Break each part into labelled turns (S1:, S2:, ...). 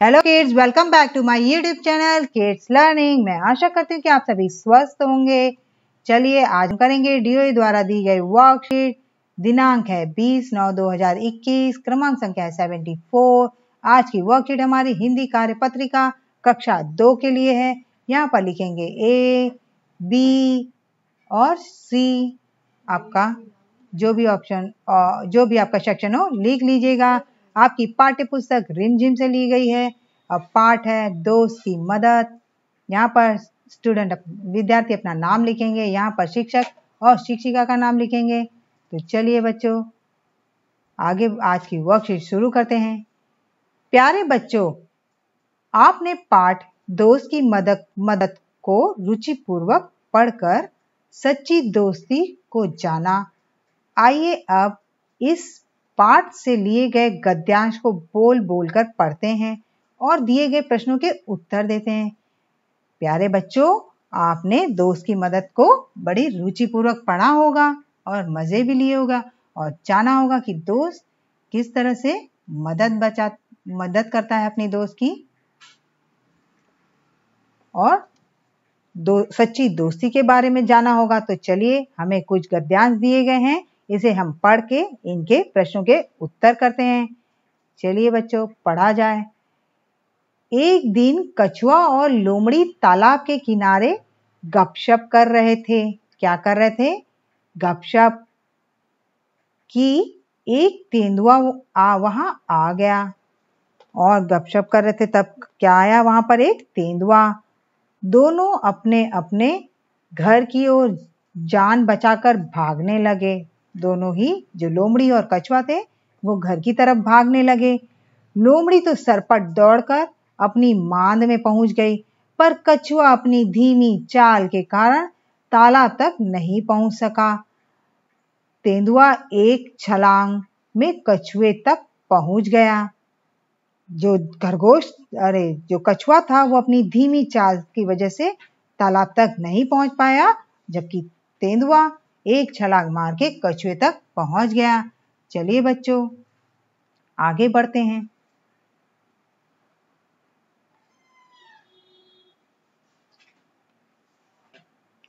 S1: Hello kids, welcome back to my YouTube channel kids learning. मैं आशा करती हूँ कि आप सभी स्वस्थ होंगे। चलिए आज हम करेंगे डीओई द्वारा दी गई वर्कशीट। दिनांक है 20/9/2021, क्रमांक संख्या है 74। आज की वर्कशीट हमारी हिंदी कार्य पत्रिका कक्षा 2 के लिए है। यहाँ पर लिखेंगे ए, बी और सी। आपका जो भी ऑप्शन जो भी आपका सेक्शन हो लिख लीजिएगा। आपकी पाठ्य पुस्तक रिमझिम से ली गई है। अब पाठ है दोस्त की मदद। यहाँ पर विद्यार्थी अपना नाम लिखेंगे। यहाँ पर शिक्षक और शिक्षिका का नाम लिखेंगे। तो चलिए बच्चों, आगे आज की वर्कशीट शुरू करते हैं। प्यारे बच्चों, आपने पाठ दोस्त की मदद को रुचिपूर्वक पढ़कर सच्ची दोस्ती को जाना। आइए अब इस पाठ से लिए गए गद्यांश को बोल बोल कर पढ़ते हैं और दिए गए प्रश्नों के उत्तर देते हैं। प्यारे बच्चों, आपने दोस्त की मदद को बड़ी रुचिपूर्वक पढ़ा होगा और मजे भी लिए होगा और जाना होगा कि दोस्त किस तरह से मदद करता है अपनी दोस्त की, और सच्ची दोस्ती के बारे में जाना होगा। तो चलिए, हमें कुछ गद्यांश दिए गए हैं, इसे हम पढ़ के इनके प्रश्नों के उत्तर करते हैं। चलिए बच्चों, पढ़ा जाए। एक दिन कछुआ और लोमड़ी तालाब के किनारे गपशप कर रहे थे। क्या कर रहे थे? गपशप। कि एक तेंदुआ वहां आ गया और गपशप कर रहे थे, तब क्या आया वहां पर? एक तेंदुआ। दोनों अपने अपने घर की ओर जान बचाकर भागने लगे। दोनों ही, जो लोमड़ी और कछुआ थे, वो घर की तरफ भागने लगे। लोमड़ी तो सरपट दौड़कर अपनी मांद में पहुंच गई, पर कछुआ अपनी धीमी चाल के कारण तालाब तक नहीं पहुंच सका। तेंदुआ एक छलांग में कछुए तक पहुंच गया। जो कछुआ था वो अपनी धीमी चाल की वजह से तालाब तक नहीं पहुंच पाया, जबकि तेंदुआ एक छलांग मार के कछुए तक पहुंच गया। चलिए बच्चों, आगे बढ़ते हैं।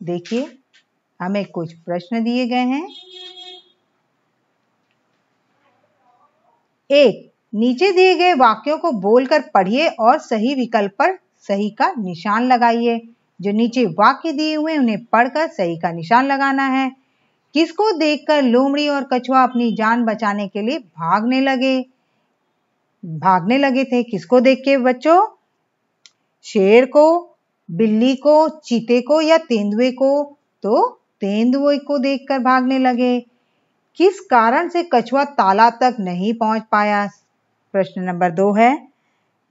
S1: देखिए, हमें कुछ प्रश्न दिए गए हैं। एक, नीचे दिए गए वाक्यों को बोलकर पढ़िए और सही विकल्प पर सही का निशान लगाइए। जो नीचे वाक्य दिए हुए उन्हें पढ़कर सही का निशान लगाना है। किसको देखकर लोमड़ी और कछुआ अपनी जान बचाने के लिए भागने लगे थे? किसको देख के बच्चों? शेर को, बिल्ली को, चीते को या तेंदुए को? तो तेंदुए को देखकर भागने लगे। किस कारण से कछुआ तालाब तक नहीं पहुंच पाया? प्रश्न नंबर 2 है,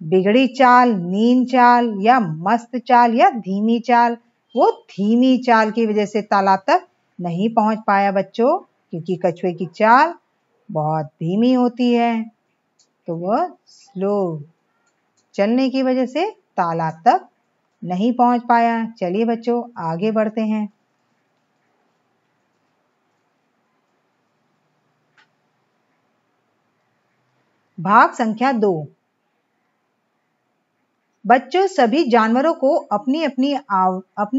S1: बिगड़ी चाल, नींद चाल या मस्त चाल या धीमी चाल? वो धीमी चाल की वजह से तालाब तक नहीं पहुंच पाया बच्चों, क्योंकि कछुए की चाल बहुत धीमी होती है, तो वह स्लो चलने की वजह से तालाब तक नहीं पहुंच पाया। चलिए बच्चों, आगे बढ़ते हैं। भाग संख्या 2। बच्चों, सभी जानवरों को अपनी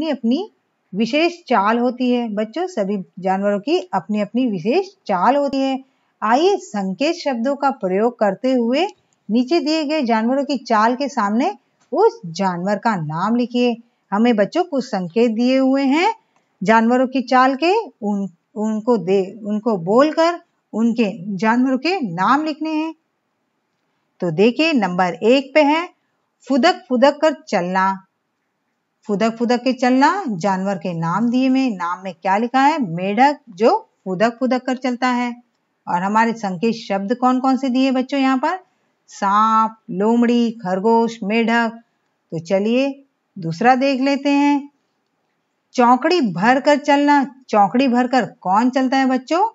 S1: अपनी विशेष चाल होती है। बच्चों, सभी जानवरों की अपनी अपनी विशेष चाल होती है। आइए संकेत शब्दों का प्रयोग करते हुए नीचे दिए गए जानवरों की चाल के सामने उस जानवर का नाम लिखिए। हमें बच्चों कुछ संकेत दिए हुए हैं जानवरों की चाल के, उनको बोलकर उनके जानवरों के नाम लिखने हैं। तो देखिए, नंबर 1 पे है फुदक फुदक कर चलना। फुदक फुदक के चलना जानवर के नाम दिए में, नाम में क्या लिखा है? मेढक, जो फुदक फुदक कर चलता है। और हमारे संकेत शब्द कौन कौन से दिए बच्चों यहाँ पर? सांप, लोमड़ी, खरगोश, मेढक। तो चलिए दूसरा देख लेते हैं। चौकड़ी भर कर चलना। चौकड़ी भर कर कौन चलता है बच्चों?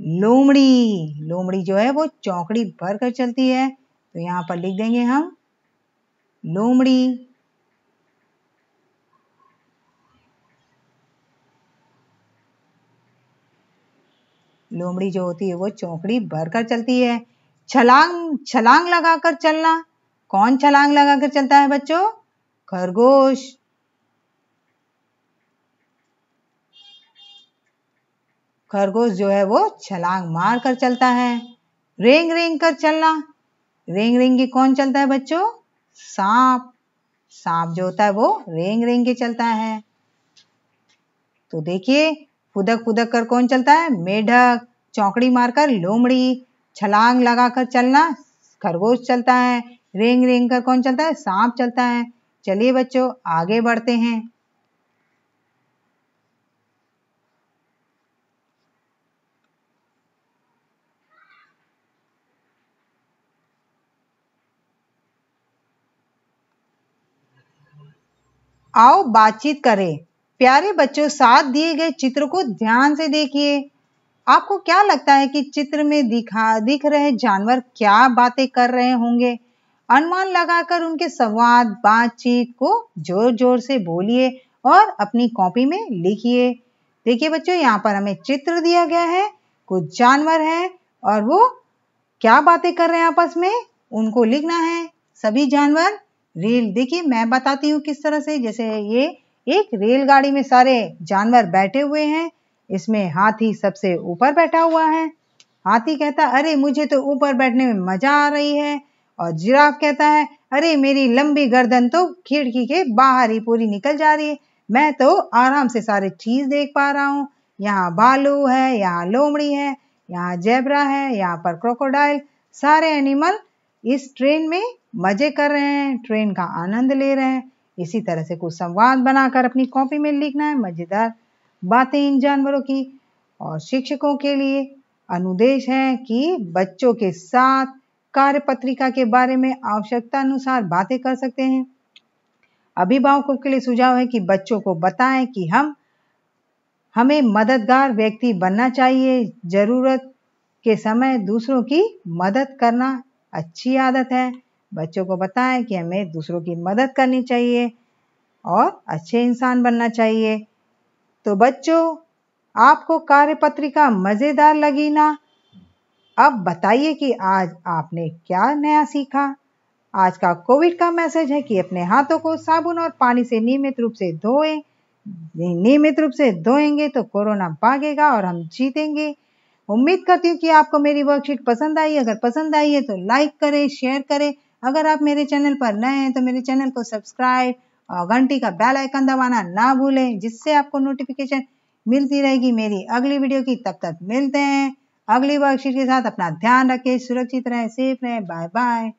S1: लोमड़ी। लोमड़ी जो है वो चौकड़ी भर कर चलती है, तो यहाँ पर लिख देंगे हम लोमड़ी। लोमड़ी जो होती है वो चौकड़ी भर कर चलती है। छलांग लगाकर चलना कौन छलांग लगाकर चलता है बच्चों? खरगोश। खरगोश जो है वो छलांग मार कर चलता है। रेंग रेंग कर चलना, रेंग रेंग के कौन चलता है बच्चों? सांप। सांप जो होता है वो रेंग रेंग के चलता है। तो देखिए, फुदक फुदक कर कौन चलता है? मेढक। चौकड़ी मारकर लोमड़ी। छलांग लगाकर चलना खरगोश चलता है। रेंग रेंग कर कौन चलता है? सांप चलता है। चलिए बच्चों, आगे बढ़ते हैं। आओ बातचीत करें। प्यारे बच्चों, साथ दिए गए चित्र को ध्यान से देखिए। आपको क्या लगता है कि चित्र में दिख रहे जानवर क्या बातें कर रहे होंगे? अनुमान लगाकर उनके संवाद बातचीत को जोर जोर से बोलिए और अपनी कॉपी में लिखिए। देखिए बच्चों, यहाँ पर हमें चित्र दिया गया है, कुछ जानवर हैं और वो क्या बातें कर रहे हैं आपस में, उनको लिखना है। सभी जानवर रेल, देखिए मैं बताती हूँ किस तरह से। जैसे ये एक रेलगाड़ी में सारे जानवर बैठे हुए हैं। इसमें हाथी सबसे ऊपर बैठा हुआ है। हाथी कहता है, अरे मुझे तो ऊपर बैठने में मजा आ रही है। और जिराफ कहता है, अरे मेरी लंबी गर्दन तो खिड़की के बाहर ही पूरी निकल जा रही है, मैं तो आराम से सारे चीज देख पा रहा हूँ। यहाँ भालू है, यहाँ लोमड़ी है, यहाँ जेब्रा है, यहाँ पर क्रोकोडाइल। सारे एनिमल इस ट्रेन में मजे कर रहे हैं, ट्रेन का आनंद ले रहे हैं। इसी तरह से कुछ संवाद बनाकर अपनी कॉपी में लिखना है, मजेदार बातें इन जानवरों की। और शिक्षकों के लिए अनुदेश है कि बच्चों के साथ कार्यपत्रिका के बारे में आवश्यकता अनुसार बातें कर सकते हैं। अभिभावकों के लिए सुझाव है कि बच्चों को बताएं कि हमें मददगार व्यक्ति बनना चाहिए। जरूरत के समय दूसरों की मदद करना अच्छी आदत है। बच्चों को बताएं कि हमें दूसरों की मदद करनी चाहिए और अच्छे इंसान बनना चाहिए। तो बच्चों, आपको कार्यपत्रिका मजेदार लगी ना? अब बताइए कि आज आपने क्या नया सीखा। आज का कोविड का मैसेज है कि अपने हाथों को साबुन और पानी से नियमित रूप से धोएं। नियमित रूप से धोएंगे तो कोरोना भागेगा और हम जीतेंगे। उम्मीद करती हूँ कि आपको मेरी वर्कशीट पसंद आई। अगर पसंद आई है तो लाइक करें, शेयर करें। अगर आप मेरे चैनल पर नए हैं तो मेरे चैनल को सब्सक्राइब और घंटी का बेल आइकन दबाना ना भूलें, जिससे आपको नोटिफिकेशन मिलती रहेगी मेरी अगली वीडियो की। तब तक मिलते हैं अगली वर्कशीट के साथ। अपना ध्यान रखें, सुरक्षित रहें, सेफ रहें। Bye bye.